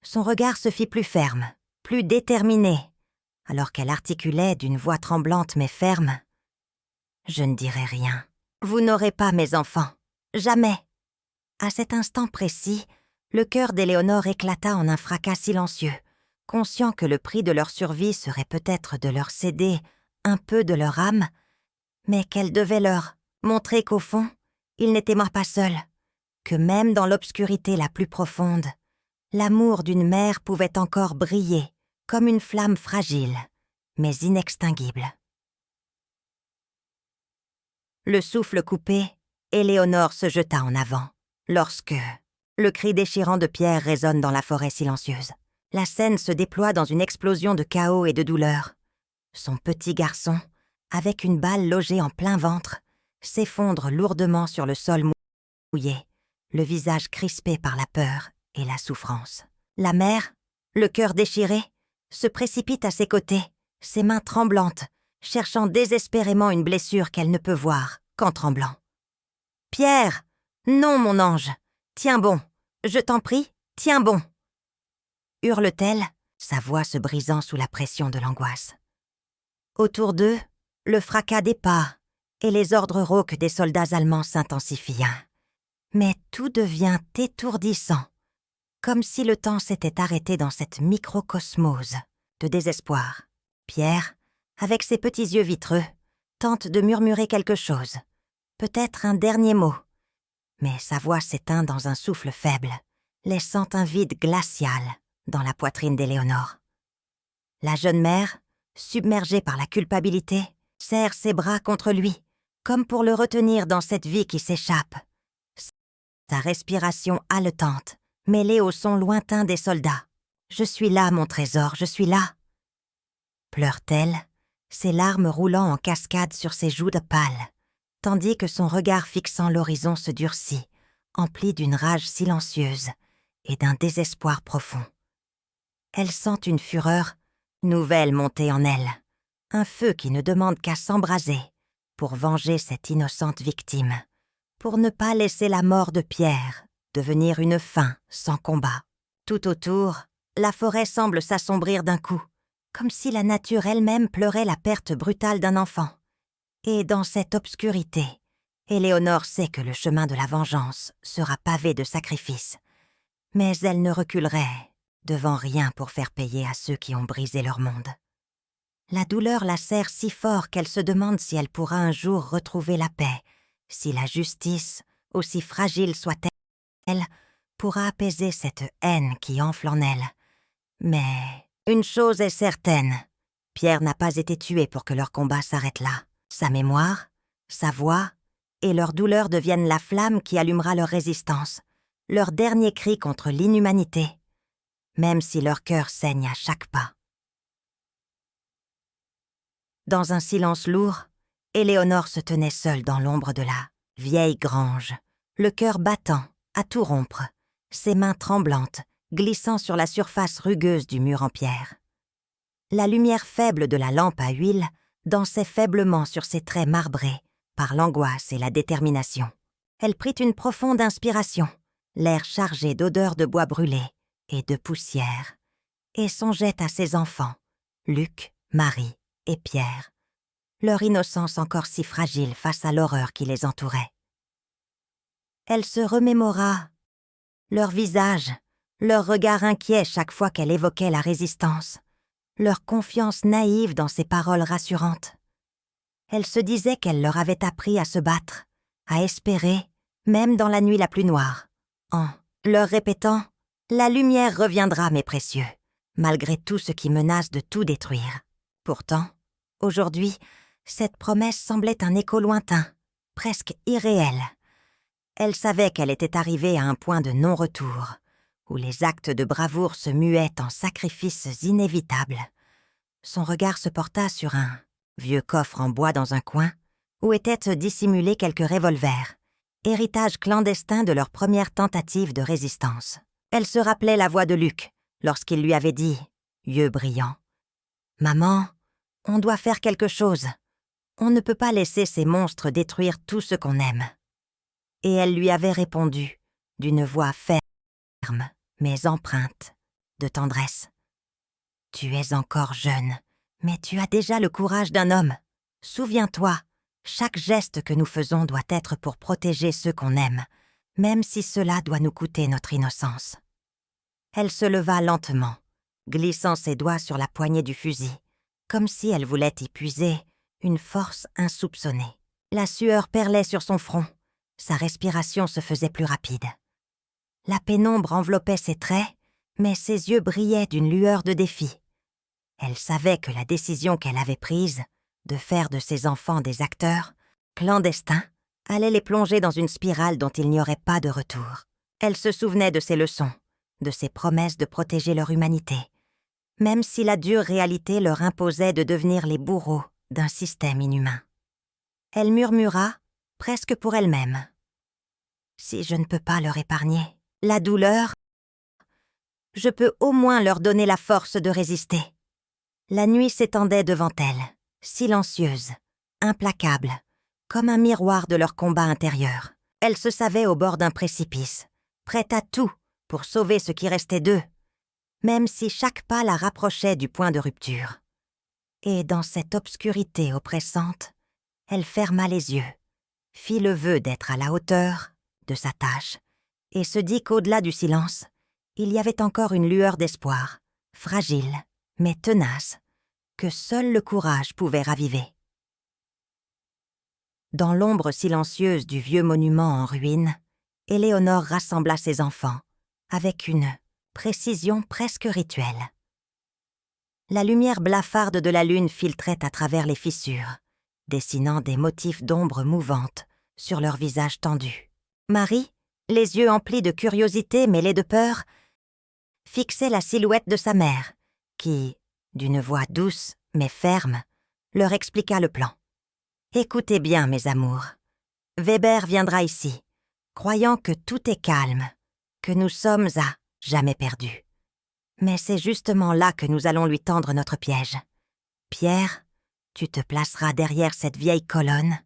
Son regard se fit plus ferme, plus déterminé, alors qu'elle articulait d'une voix tremblante mais ferme. « Je ne dirai rien. Vous n'aurez pas mes enfants. Jamais. » À cet instant précis, le cœur d'Éléonore éclata en un fracas silencieux, conscient que le prix de leur survie serait peut-être de leur céder un peu de leur âme, mais qu'elle devait leur montrer qu'au fond, ils n'étaient pas seuls, que même dans l'obscurité la plus profonde, l'amour d'une mère pouvait encore briller comme une flamme fragile, mais inextinguible. Le souffle coupé, Éléonore se jeta en avant, lorsque le cri déchirant de Pierre résonne dans la forêt silencieuse. La scène se déploie dans une explosion de chaos et de douleur. Son petit garçon, avec une balle logée en plein ventre, s'effondre lourdement sur le sol mouillé, le visage crispé par la peur et la souffrance. La mère, le cœur déchiré, se précipite à ses côtés, ses mains tremblantes, cherchant désespérément une blessure qu'elle ne peut voir qu'en tremblant. « Pierre! Non, mon ange! Tiens bon! Je t'en prie, tiens bon !» hurle-t-elle, sa voix se brisant sous la pression de l'angoisse. Autour d'eux, le fracas des pas et les ordres rauques des soldats allemands s'intensifient. Mais tout devient étourdissant, comme si le temps s'était arrêté dans cette microcosmose de désespoir. Pierre, avec ses petits yeux vitreux, tente de murmurer quelque chose, peut-être un dernier mot, mais sa voix s'éteint dans un souffle faible, laissant un vide glacial dans la poitrine d'Éléonore. La jeune mère, submergée par la culpabilité, serre ses bras contre lui, comme pour le retenir dans cette vie qui s'échappe. Sa respiration haletante, mêlée au son lointain des soldats. « Je suis là, mon trésor, je suis là !» Pleure-t-elle, ses larmes roulant en cascade sur ses joues de pâle, tandis que son regard fixant l'horizon se durcit, empli d'une rage silencieuse et d'un désespoir profond. Elle sent une fureur nouvelle monter en elle, un feu qui ne demande qu'à s'embraser pour venger cette innocente victime, pour ne pas laisser la mort de Pierre devenir une fin sans combat. Tout autour, la forêt semble s'assombrir d'un coup, comme si la nature elle-même pleurait la perte brutale d'un enfant. Et dans cette obscurité, Éléonore sait que le chemin de la vengeance sera pavé de sacrifices, mais elle ne reculerait devant rien pour faire payer à ceux qui ont brisé leur monde. La douleur la serre si fort qu'elle se demande si elle pourra un jour retrouver la paix, si la justice, aussi fragile soit-elle, pourra apaiser cette haine qui enfle en elle. Mais une chose est certaine, Pierre n'a pas été tué pour que leur combat s'arrête là. Sa mémoire, sa voix et leur douleur deviennent la flamme qui allumera leur résistance, leur dernier cri contre l'inhumanité, même si leur cœur saigne à chaque pas. Dans un silence lourd, Éléonore se tenait seule dans l'ombre de la vieille grange, le cœur battant, à tout rompre, ses mains tremblantes, glissant sur la surface rugueuse du mur en pierre. La lumière faible de la lampe à huile dansait faiblement sur ses traits marbrés par l'angoisse et la détermination. Elle prit une profonde inspiration, l'air chargé d'odeurs de bois brûlé et de poussière, et songeait à ses enfants, Luc, Marie et Pierre, leur innocence encore si fragile face à l'horreur qui les entourait. Elle se remémora leurs visages, leur regard inquiet chaque fois qu'elle évoquait la résistance, leur confiance naïve dans ses paroles rassurantes. Elle se disait qu'elle leur avait appris à se battre, à espérer, même dans la nuit la plus noire, en leur répétant « La lumière reviendra, mes précieux, malgré tout ce qui menace de tout détruire. » Pourtant, aujourd'hui, cette promesse semblait un écho lointain, presque irréel. Elle savait qu'elle était arrivée à un point de non-retour, où les actes de bravoure se muaient en sacrifices inévitables. Son regard se porta sur un vieux coffre en bois dans un coin, où étaient dissimulés quelques revolvers, héritage clandestin de leur première tentative de résistance. Elle se rappelait la voix de Luc, lorsqu'il lui avait dit, yeux brillants, « Maman, on doit faire quelque chose. On ne peut pas laisser ces monstres détruire tout ce qu'on aime. » Et elle lui avait répondu, d'une voix ferme, mais empreinte de tendresse. « Tu es encore jeune, mais tu as déjà le courage d'un homme. Souviens-toi, chaque geste que nous faisons doit être pour protéger ceux qu'on aime, même si cela doit nous coûter notre innocence. » Elle se leva lentement, glissant ses doigts sur la poignée du fusil, comme si elle voulait y puiser une force insoupçonnée. La sueur perlait sur son front, sa respiration se faisait plus rapide. La pénombre enveloppait ses traits, mais ses yeux brillaient d'une lueur de défi. Elle savait que la décision qu'elle avait prise, de faire de ses enfants des acteurs, clandestins, allait les plonger dans une spirale dont il n'y aurait pas de retour. Elle se souvenait de ses leçons, de ses promesses de protéger leur humanité, même si la dure réalité leur imposait de devenir les bourreaux d'un système inhumain. Elle murmura, presque pour elle-même. « Si je ne peux pas leur épargner la douleur, je peux au moins leur donner la force de résister. » La nuit s'étendait devant elle, silencieuse, implacable, comme un miroir de leur combat intérieur. Elle se savait au bord d'un précipice, prête à tout pour sauver ce qui restait d'eux, même si chaque pas la rapprochait du point de rupture. Et dans cette obscurité oppressante, elle ferma les yeux, fit le vœu d'être à la hauteur de sa tâche, et se dit qu'au-delà du silence, il y avait encore une lueur d'espoir, fragile, mais tenace, que seul le courage pouvait raviver. Dans l'ombre silencieuse du vieux monument en ruine, Éléonore rassembla ses enfants, avec une précision presque rituelle. La lumière blafarde de la lune filtrait à travers les fissures, dessinant des motifs d'ombre mouvantes sur leurs visages tendus. Marie, les yeux emplis de curiosité mêlés de peur, fixait la silhouette de sa mère, qui, d'une voix douce mais ferme, leur expliqua le plan. « Écoutez bien, mes amours. Weber viendra ici, croyant que tout est calme, que nous sommes à jamais perdus. Mais c'est justement là que nous allons lui tendre notre piège. Pierre, tu te placeras derrière cette vieille colonne,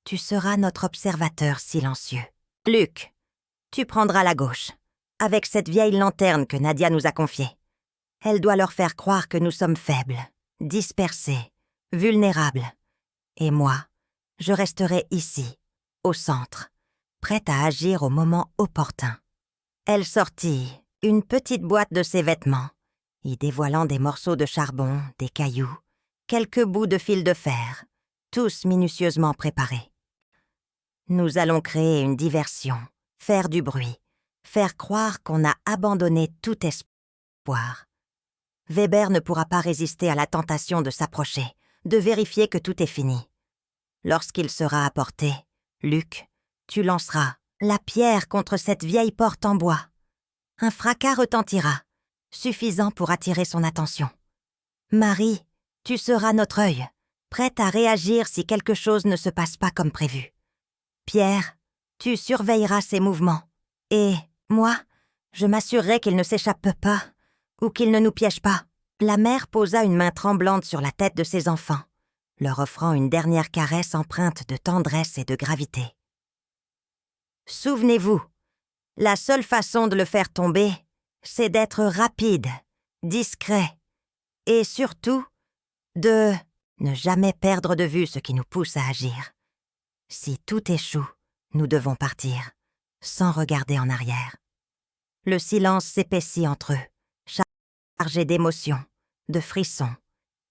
tu seras notre observateur silencieux. Luc, Tu prendras la gauche, avec cette vieille lanterne que Nadia nous a confiée. Elle doit leur faire croire que nous sommes faibles, dispersés, vulnérables. Et moi, je resterai ici, au centre, prête à agir au moment opportun. » Elle sortit une petite boîte de ses vêtements, y dévoilant des morceaux de charbon, des cailloux, quelques bouts de fil de fer, tous minutieusement préparés. « Nous allons créer une diversion, faire du bruit, faire croire qu'on a abandonné tout espoir. Weber ne pourra pas résister à la tentation de s'approcher, de vérifier que tout est fini. Lorsqu'il sera apporté, Luc, tu lanceras la pierre contre cette vieille porte en bois. Un fracas retentira, suffisant pour attirer son attention. Marie, tu seras notre œil, prête à réagir si quelque chose ne se passe pas comme prévu. Pierre, tu surveilleras ses mouvements. Et moi, je m'assurerai qu'il ne s'échappe pas ou qu'il ne nous piège pas. » La mère posa une main tremblante sur la tête de ses enfants, leur offrant une dernière caresse empreinte de tendresse et de gravité. « Souvenez-vous, la seule façon de le faire tomber, c'est d'être rapide, discret, et surtout, de ne jamais perdre de vue ce qui nous pousse à agir. Si tout échoue, nous devons partir, sans regarder en arrière. » Le silence s'épaissit entre eux, chargé d'émotions, de frissons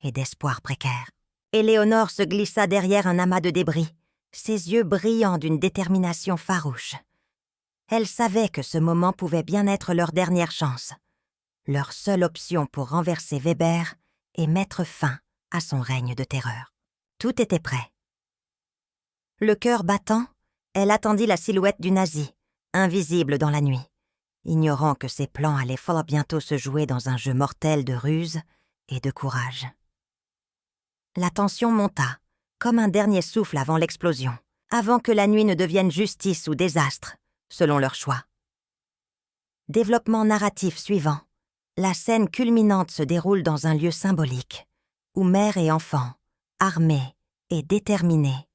et d'espoirs précaires. Éléonore se glissa derrière un amas de débris, ses yeux brillants d'une détermination farouche. Elle savait que ce moment pouvait bien être leur dernière chance, leur seule option pour renverser Weber et mettre fin à son règne de terreur. Tout était prêt. Le cœur battant, elle attendit la silhouette du nazi, invisible dans la nuit, ignorant que ses plans allaient fort bientôt se jouer dans un jeu mortel de ruse et de courage. La tension monta, comme un dernier souffle avant l'explosion, avant que la nuit ne devienne justice ou désastre, selon leur choix. Développement narratif suivant. La scène culminante se déroule dans un lieu symbolique, où mère et enfant, armés et déterminés,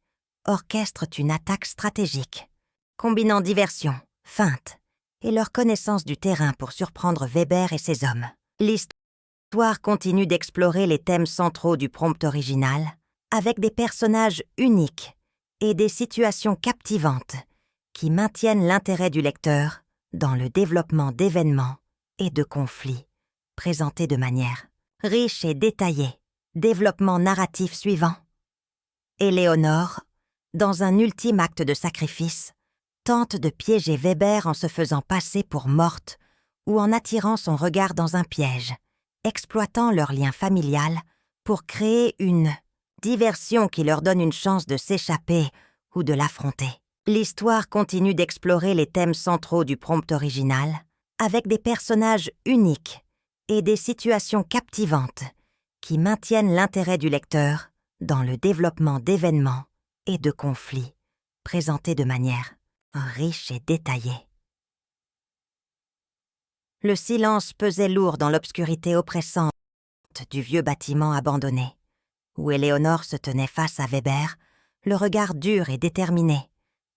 orchestrent une attaque stratégique, combinant diversion, feinte et leur connaissance du terrain pour surprendre Weber et ses hommes. L'histoire continue d'explorer les thèmes centraux du prompt original, avec des personnages uniques et des situations captivantes qui maintiennent l'intérêt du lecteur dans le développement d'événements et de conflits présentés de manière riche et détaillée. Développement narratif suivant. Éléonore, dans un ultime acte de sacrifice, tente de piéger Weber en se faisant passer pour morte ou en attirant son regard dans un piège, exploitant leur lien familial pour créer une diversion qui leur donne une chance de s'échapper ou de l'affronter. L'histoire continue d'explorer les thèmes centraux du prompt original, avec des personnages uniques et des situations captivantes qui maintiennent l'intérêt du lecteur dans le développement d'événements et de conflits présentés de manière riche et détaillée. Le silence pesait lourd dans l'obscurité oppressante du vieux bâtiment abandonné, où Éléonore se tenait face à Weber, le regard dur et déterminé,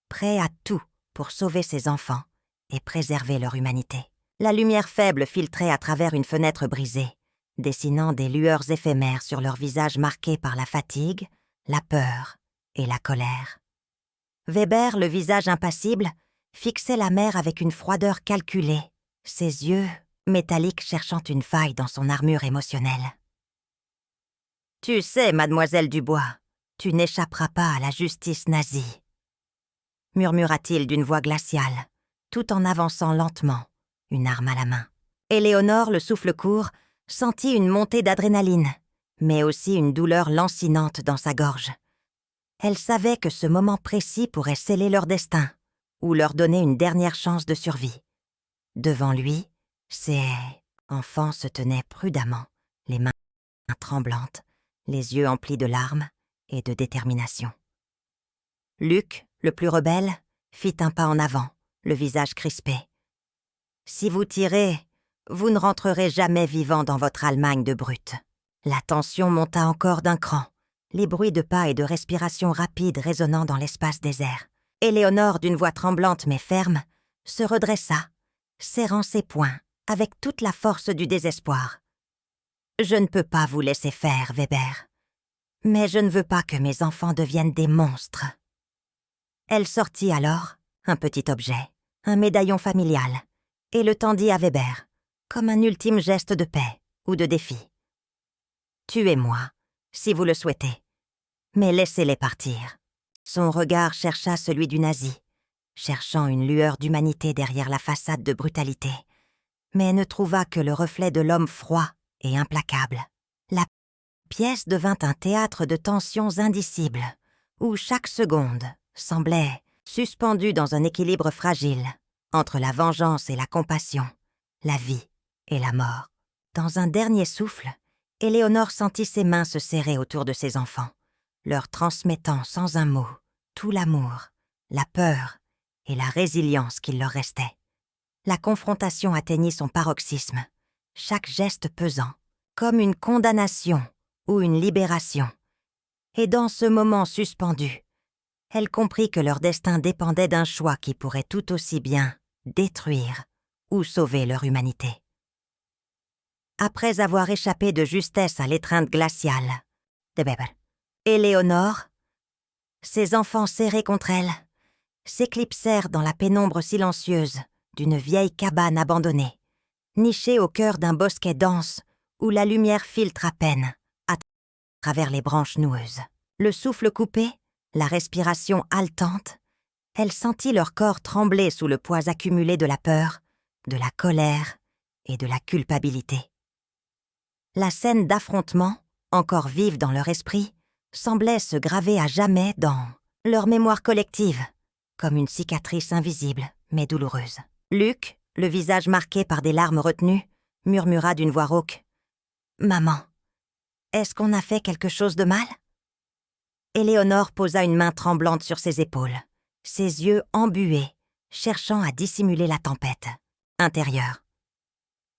prêt à tout pour sauver ses enfants et préserver leur humanité. La lumière faible filtrait à travers une fenêtre brisée, dessinant des lueurs éphémères sur leurs visages marqués par la fatigue, la peur et la colère. Weber, le visage impassible, fixait la mère avec une froideur calculée, ses yeux métalliques cherchant une faille dans son armure émotionnelle. « Tu sais, mademoiselle Dubois, tu n'échapperas pas à la justice nazie, » murmura-t-il d'une voix glaciale, tout en avançant lentement, une arme à la main. Éléonore, le souffle court, sentit une montée d'adrénaline, mais aussi une douleur lancinante dans sa gorge. Elle savait que ce moment précis pourrait sceller leur destin ou leur donner une dernière chance de survie. Devant lui, ses enfants se tenaient prudemment, les mains tremblantes, les yeux emplis de larmes et de détermination. Luc, le plus rebelle, fit un pas en avant, le visage crispé. « Si vous tirez, vous ne rentrerez jamais vivant dans votre Allemagne de brutes. » La tension monta encore d'un cran, les bruits de pas et de respiration rapide résonnant dans l'espace désert. Éléonore, d'une voix tremblante mais ferme, se redressa, serrant ses poings avec toute la force du désespoir. « Je ne peux pas vous laisser faire, Weber. Mais je ne veux pas que mes enfants deviennent des monstres. » Elle sortit alors un petit objet, un médaillon familial, et le tendit à Weber, comme un ultime geste de paix ou de défi. « Tuez-moi, si vous le souhaitez, mais laissez-les partir. » Son regard chercha celui du nazi, cherchant une lueur d'humanité derrière la façade de brutalité, mais ne trouva que le reflet de l'homme froid et implacable. La pièce devint un théâtre de tensions indicibles, où chaque seconde semblait suspendue dans un équilibre fragile entre la vengeance et la compassion, la vie et la mort. Dans un dernier souffle, Éléonore sentit ses mains se serrer autour de ses enfants, leur transmettant sans un mot tout l'amour, la peur et la résilience qu'il leur restait. La confrontation atteignit son paroxysme, chaque geste pesant, comme une condamnation ou une libération. Et dans ce moment suspendu, elle comprit que leur destin dépendait d'un choix qui pourrait tout aussi bien détruire ou sauver leur humanité. Après avoir échappé de justesse à l'étreinte glaciale de Weber, Éléonore, ses enfants serrés contre elle, s'éclipsèrent dans la pénombre silencieuse d'une vieille cabane abandonnée, nichée au cœur d'un bosquet dense où la lumière filtre à peine à travers les branches noueuses. Le souffle coupé, la respiration haletante, elle sentit leur corps trembler sous le poids accumulé de la peur, de la colère et de la culpabilité. La scène d'affrontement, encore vive dans leur esprit, semblait se graver à jamais dans leur mémoire collective, comme une cicatrice invisible mais douloureuse. Luc, le visage marqué par des larmes retenues, murmura d'une voix rauque : « Maman, est-ce qu'on a fait quelque chose de mal ?» Éléonore posa une main tremblante sur ses épaules, ses yeux embués, cherchant à dissimuler la tempête intérieure.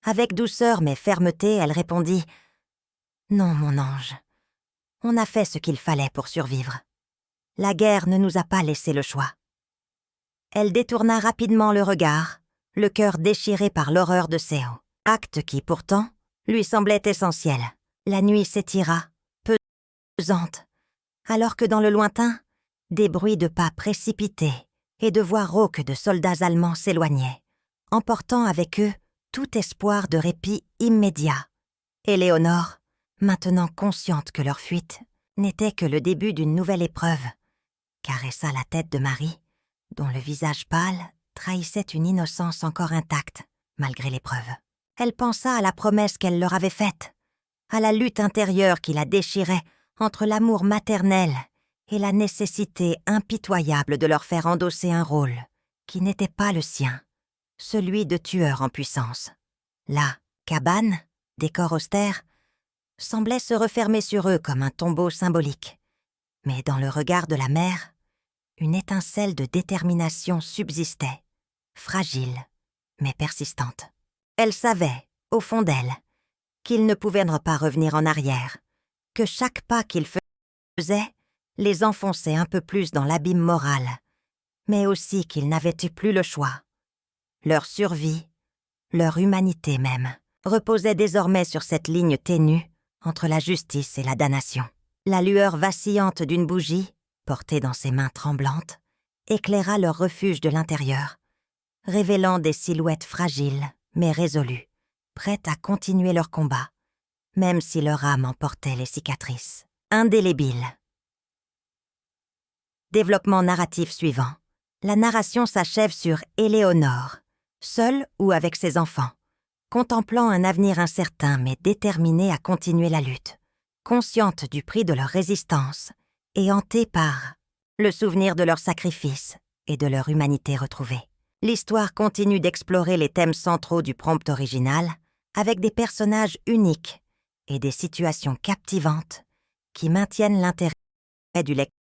Avec douceur mais fermeté, elle répondit : « Non, mon ange, on a fait ce qu'il fallait pour survivre. La guerre ne nous a pas laissé le choix. » Elle détourna rapidement le regard, le cœur déchiré par l'horreur de Seo, acte qui, pourtant, lui semblait essentiel. La nuit s'étira, pesante, alors que dans le lointain, des bruits de pas précipités et de voix rauques de soldats allemands s'éloignaient, emportant avec eux tout espoir de répit immédiat. Éléonore, maintenant consciente que leur fuite n'était que le début d'une nouvelle épreuve, caressa la tête de Marie, dont le visage pâle trahissait une innocence encore intacte malgré l'épreuve. Elle pensa à la promesse qu'elle leur avait faite, à la lutte intérieure qui la déchirait entre l'amour maternel et la nécessité impitoyable de leur faire endosser un rôle qui n'était pas le sien, celui de tueur en puissance. La cabane, décor austère, semblait se refermer sur eux comme un tombeau symbolique. Mais dans le regard de la mère, une étincelle de détermination subsistait, fragile, mais persistante. Elle savait, au fond d'elle, qu'ils ne pouvaient pas revenir en arrière, que chaque pas qu'ils faisaient les enfonçait un peu plus dans l'abîme moral, mais aussi qu'ils n'avaient plus le choix. Leur survie, leur humanité même, reposait désormais sur cette ligne ténue entre la justice et la damnation. La lueur vacillante d'une bougie, portée dans ses mains tremblantes, éclaira leur refuge de l'intérieur, révélant des silhouettes fragiles mais résolues, prêtes à continuer leur combat, même si leur âme emportait les cicatrices. Indélébile. Développement narratif suivant. La narration s'achève sur Éléonore, seule ou avec ses enfants, contemplant un avenir incertain mais déterminée à continuer la lutte, consciente du prix de leur résistance et hantée par le souvenir de leur sacrifice et de leur humanité retrouvée. L'histoire continue d'explorer les thèmes centraux du prompt original avec des personnages uniques et des situations captivantes qui maintiennent l'intérêt du lecteur